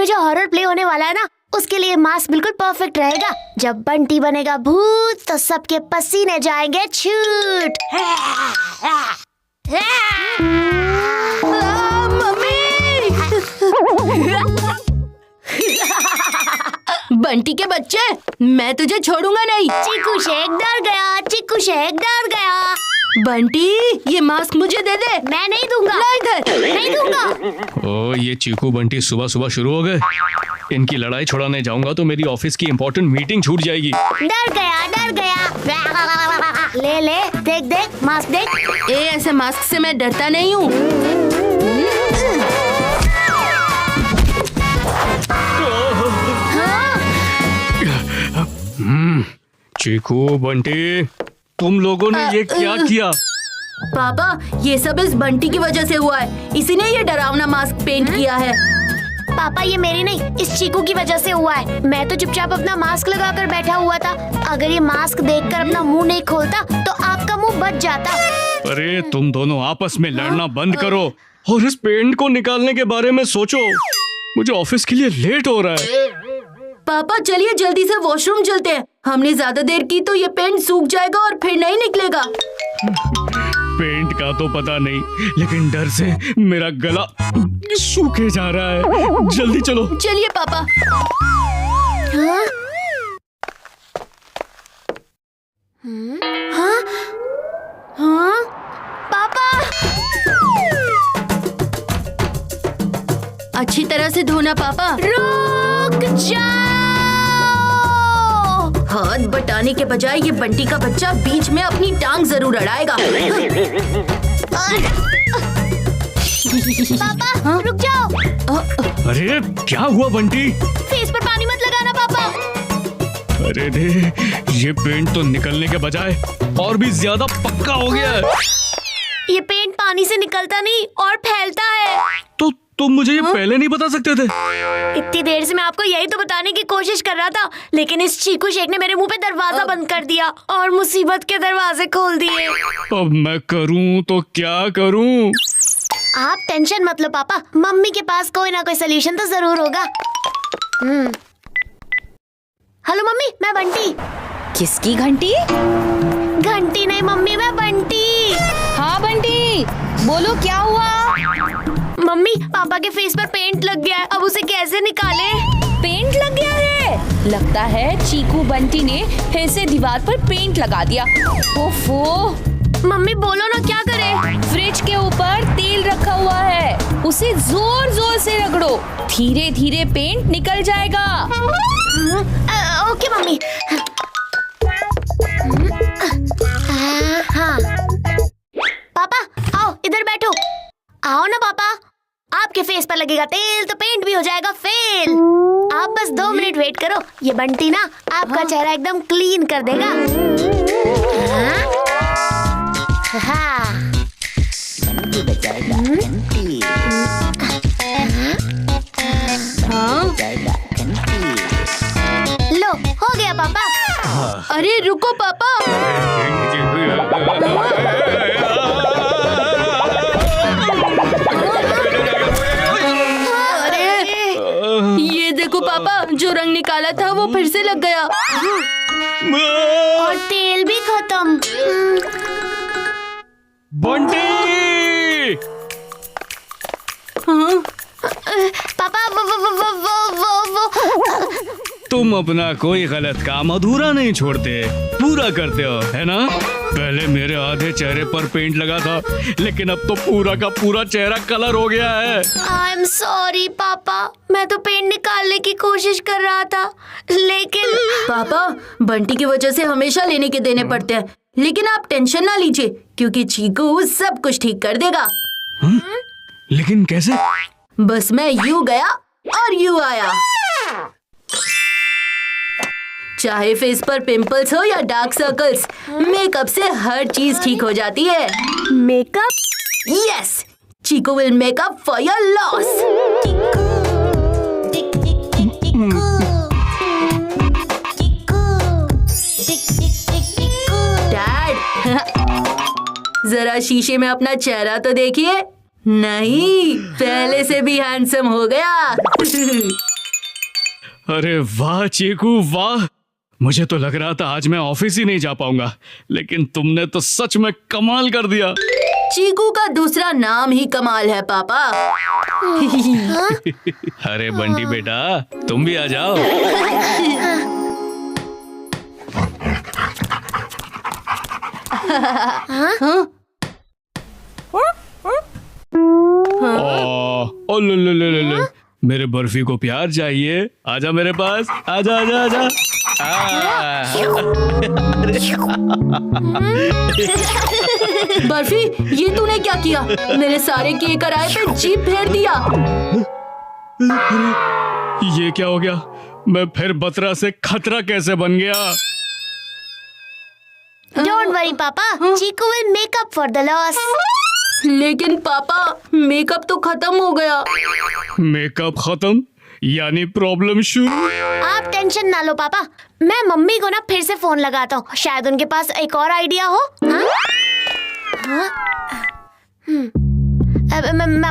जो horror play होने वाला है ना, उसके लिए मास्क बिल्कुल परफेक्ट रहेगा। जब बंटी बनेगा भूत तो सबके पसीने जाएंगे छूट। बंटी के बच्चे, मैं तुझे छोड़ूंगा नहीं। चीकू शेक डर गया, चीकू शेक डर गया। बंटी, ये मास्क मुझे दे दे। मैं नहीं दूंगा। ला इधर। नहीं दूंगा। ओ, ये चीकू बंटी सुबह सुबह शुरू हो गए। इनकी लड़ाई छुड़ाने जाऊंगा तो मेरी ऑफिस की इम्पोर्टेंट मीटिंग छूट जाएगी। डर गया, डर गया। ले ले, देख देख, मास्क देख। ऐसे मास्क से मैं डरता नहीं हूँ। चीकू बंटी, तुम लोगों ने ये क्या किया? पापा, ये सब इस बंटी की वजह से हुआ है। इसी ने ये डरावना मास्क पेंट किया है। पापा, ये मेरी नहीं, इस चीकू की वजह से हुआ है। मैं तो चुपचाप अपना मास्क लगाकर बैठा हुआ था। अगर ये मास्क देखकर अपना मुंह नहीं खोलता तो आपका मुंह बच जाता। अरे तुम दोनों आपस में लड़ना बंद करो और इस पेंट को निकालने के बारे में सोचो। मुझे ऑफिस के लिए लेट हो रहा है। पापा, चलिए जल्दी से वॉशरूम चलते हैं। हमने ज्यादा देर की तो ये पेंट सूख जाएगा और फिर नहीं निकलेगा। पेंट का तो पता नहीं, लेकिन डर से मेरा गला सूखे जा रहा है। जल्दी चलो। चलिए पापा। हाँ? हाँ? हाँ? पापा! अच्छी तरह से धोना पापा। रुक जाओ! हाथ बटाने के बजाय ये बंटी का बच्चा बीच में अपनी टांग जरूर अड़ाएगा। पापा, हाँ? रुक जाओ। अरे क्या हुआ बंटी? फेस पर पानी मत लगाना पापा। अरे रे, ये पेंट तो निकलने के बजाय और भी ज्यादा पक्का हो गया है। ये पेंट पानी से निकलता नहीं और फैलता है। तो तुम मुझे ये पहले नहीं बता सकते थे? इतनी देर से मैं आपको यही तो बताने की कोशिश कर रहा था, लेकिन इस चीकू शेक ने मेरे मुंह पे दरवाजा बंद कर दिया और मुसीबत के दरवाजे खोल दिए। अब मैं करूं तो क्या करूं? आप टेंशन मत लो पापा, मम्मी के पास कोई ना कोई सोल्यूशन तो जरूर होगा। हेलो मम्मी, मैं बंटी। किसकी घंटी? घंटी नहीं मम्मी, मैं बंटी। हाँ बंटी, बोलो क्या हुआ? मम्मी, पापा के फेस पर पेंट लग गया है, अब उसे कैसे निकाले? पेंट लग गया है? लगता है चीकू बंटी ने फिर से दीवार पर पेंट लगा दिया। ओफो! मम्मी बोलो ना, क्या करें? फ्रिज के ऊपर तेल रखा हुआ है, उसे जोर जोर से रगड़ो, धीरे धीरे पेंट निकल जाएगा। Okay mummy. हाँ। पापा आओ, इधर बैठो। आओ ना पापा, आपके फेस पर लगेगा तेल तो पेंट भी हो जाएगा फेल। आप बस 2 मिनट वेट करो, ये बंटी ना आपका चेहरा एकदम क्लीन कर देगा। लो, हो गया पापा। अरे रुको पापा। ये देखो पापा, जो रंग निकाला था वो फिर से लग गया और तेल भी खत्म। बंटी! हाँ? पापा वो तुम अपना कोई गलत काम अधूरा नहीं छोड़ते, पूरा करते हो, है ना? पहले मेरे आधे चेहरे पर पेंट लगा था, लेकिन अब तो पूरा का पूरा चेहरा कलर हो गया है। आई एम सॉरी पापा, मैं तो पेंट निकालने की कोशिश कर रहा था, लेकिन पापा, बंटी की वजह से हमेशा लेने के देने पड़ते हैं, लेकिन आप टेंशन ना लीजिए क्योंकि चीकू सब कुछ ठीक कर देगा। लेकिन कैसे? बस मैं यूं गया और यूं आया। चाहे फेस पर पिंपल्स हो या डार्क सर्कल्स, मेकअप से हर चीज ठीक हो जाती है। Makeup? Yes, Cheeku will make up for your loss. Dad, जरा शीशे में अपना चेहरा तो देखिए। नहीं, पहले से भी हैंडसम हो गया। अरे वाह चीकू वाह, मुझे तो लग रहा था आज मैं ऑफिस ही नहीं जा पाऊंगा, लेकिन तुमने तो सच में कमाल कर दिया। चीकू का दूसरा नाम ही कमाल है पापा। अरे बंटी बेटा, तुम भी आ जाओ। ओ ले ले ले ले ले, मेरे बर्फी को प्यार चाहिए, आजा मेरे पास, आजा आजा आजा। बर्फी, ये तूने क्या किया? मेरे सारे केक कराए पे जीभ फेर दिया। ये क्या हो गया? मैं फिर बतरा से खतरा कैसे बन गया? डोंट वरी पापा, Chiku will make up for the loss. लेकिन पापा, मेकअप तो खत्म हो गया। मेकअप खत्म यानी प्रॉब्लम शुरू। आप टेंशन ना लो पापा, मैं मम्मी को ना फिर से फोन लगाता हूँ, शायद उनके पास एक और आइडिया हो। हाँ?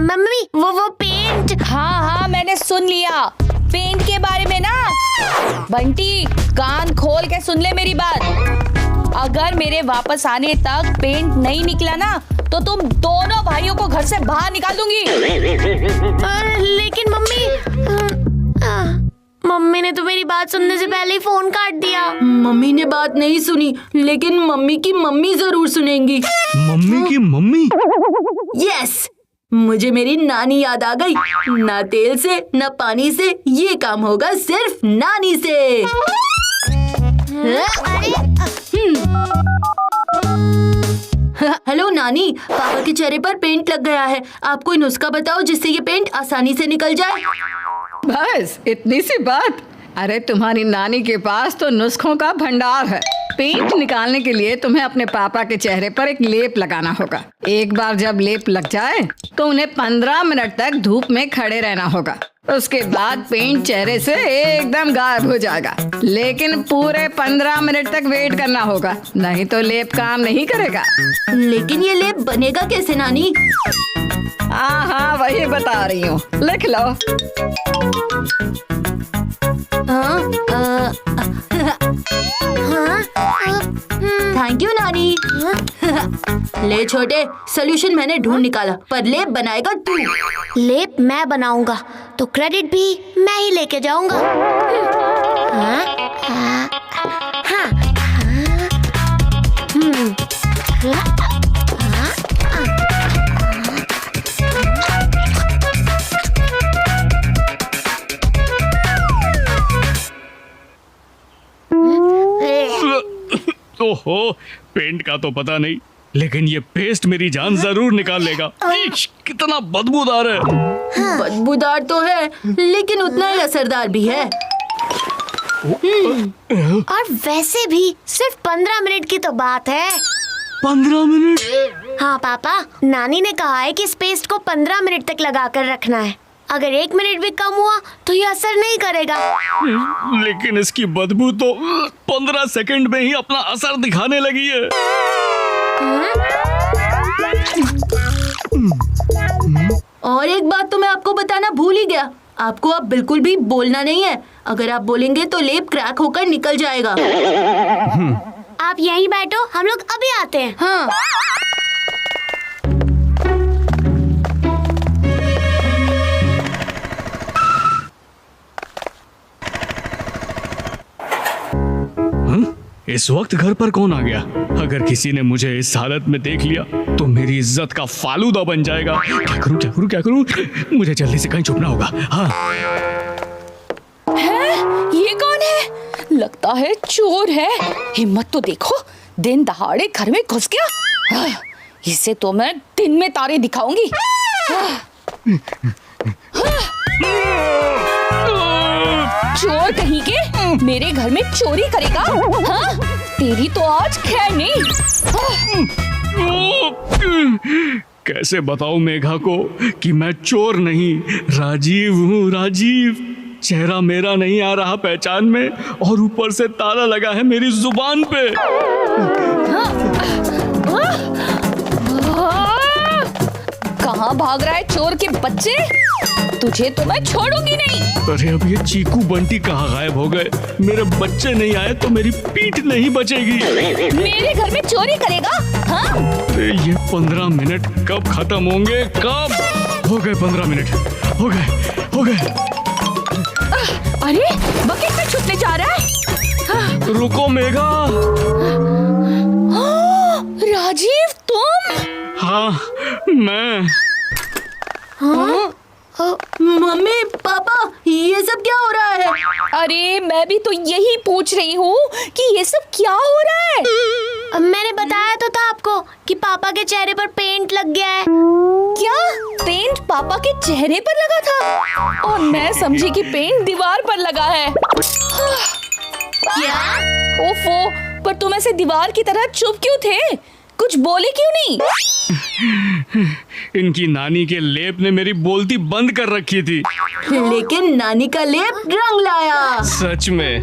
मम्मी वो पेंट। हाँ मैंने सुन लिया पेंट के बारे में ना। बंटी कान खोल के सुन ले मेरी बात। अगर मेरे वापस आने तक पेंट नहीं निकला ना तो तुम दोनों भाइयों को घर से बाहर निकाल दूंगी। लेकिन मम्मी ने तो मेरी बात सुनने से पहले ही फोन काट दिया। मम्मी ने बात नहीं सुनी, लेकिन मम्मी की मम्मी जरूर सुनेंगी। मम्मी की मम्मी? यस, मुझे मेरी नानी याद आ गई। ना तेल से ना पानी से, ये काम होगा सिर्फ नानी से। हेलो नानी, पापा के चेहरे पर पेंट लग गया है। आप कोई नुस्खा बताओ जिससे ये पेंट आसानी से निकल जाए। बस इतनी सी बात? अरे तुम्हारी नानी के पास तो नुस्खों का भंडार है। पेंट निकालने के लिए तुम्हें अपने पापा के चेहरे पर एक लेप लगाना होगा। एक बार जब लेप लग जाए तो उन्हें 15 मिनट तक धूप में खड़े रहना होगा। उसके बाद पेंट चेहरे से एकदम गायब हो जाएगा, लेकिन पूरे 15 मिनट तक वेट करना होगा, नहीं तो लेप काम नहीं करेगा। लेकिन ये लेप बनेगा कैसे नानी? हाँ वही बता रही हूँ, लिख लो। थैंक यू नानी। ले छोटे, सोल्यूशन मैंने ढूंढ निकाला, पर लेप बनाएगा तू। लेप मैं बनाऊंगा तो क्रेडिट भी मैं ही लेके जाऊंगा। ओहो, पेंट का तो पता नहीं, लेकिन ये पेस्ट मेरी जान जरूर निकाल लेगा। इश्श, कितना बदबूदार है। बदबूदार तो है, लेकिन उतना ही असरदार भी है। और वैसे भी सिर्फ 15 मिनट की तो बात है। 15 मिनट? हाँ पापा, नानी ने कहा है कि इस पेस्ट को 15 मिनट तक लगा कर रखना है। अगर 1 मिनट भी कम हुआ तो ये असर नहीं करेगा। लेकिन इसकी बदबू तो 15 सेकंड में ही अपना असर दिखाने लगी है। और एक बात तो मैं आपको बताना भूल ही गया, आपको अब बिल्कुल भी बोलना नहीं है। अगर आप बोलेंगे तो लेप क्रैक होकर निकल जाएगा। आप यहीं बैठो, हम लोग अभी आते हैं। हाँ। इस वक्त घर पर कौन आ गया? अगर किसी ने मुझे इस हालत में देख लिया तो मेरी इज्जत का फालूदा बन जाएगा। क्या करूं क्या करूं क्या करूं? मुझे जल्दी से कहीं छुपना होगा। हाँ। है? ये कौन है? लगता है चोर है। हिम्मत तो देखो, दिन दहाड़े घर में घुस गया। इसे तो मैं दिन में तारे दिखाऊंगी। चोर कहीं के मेरे घर में चोरी करेगा? हाँ? तेरी तो आज खैर नहीं। कैसे बताऊं मेघा को कि मैं चोर नहीं, राजीव हूँ। राजीव, चेहरा मेरा नहीं आ रहा पहचान में, और ऊपर से ताला लगा है मेरी जुबान पे। कहाँ भाग रहा है चोर के बच्चे? तुझे तो मैं छोड़ूंगी नहीं। अरे अब ये चीकू बंटी कहाँ गायब हो गए? मेरे बच्चे नहीं आए तो मेरी पीठ नहीं बचेगी। मेरे घर में चोरी करेगा? हाँ? ये 15 मिनट कब खत्म होंगे? कब? हो गए 15 मिनट, हो गए। अरे बकेट में छुपने जा रहा है। रुको मेघा। राजीव तुम? हाँ मैं। मम्मी पापा ये सब क्या हो रहा है? अरे मैं भी तो यही पूछ रही हूँ कि ये सब क्या हो रहा है। मैंने बताया तो था आपको कि पापा के चेहरे पर पेंट लग गया है। क्या पेंट पापा के चेहरे पर लगा था? और मैं समझी कि पेंट दीवार पर लगा है। क्या? ओफो, पर तुम ऐसे दीवार की तरह चुप क्यों थे? कुछ बोले क्यों नहीं? इनकी नानी के लेप ने मेरी बोलती बंद कर रखी थी। लेकिन नानी का लेप रंग लाया। सच में।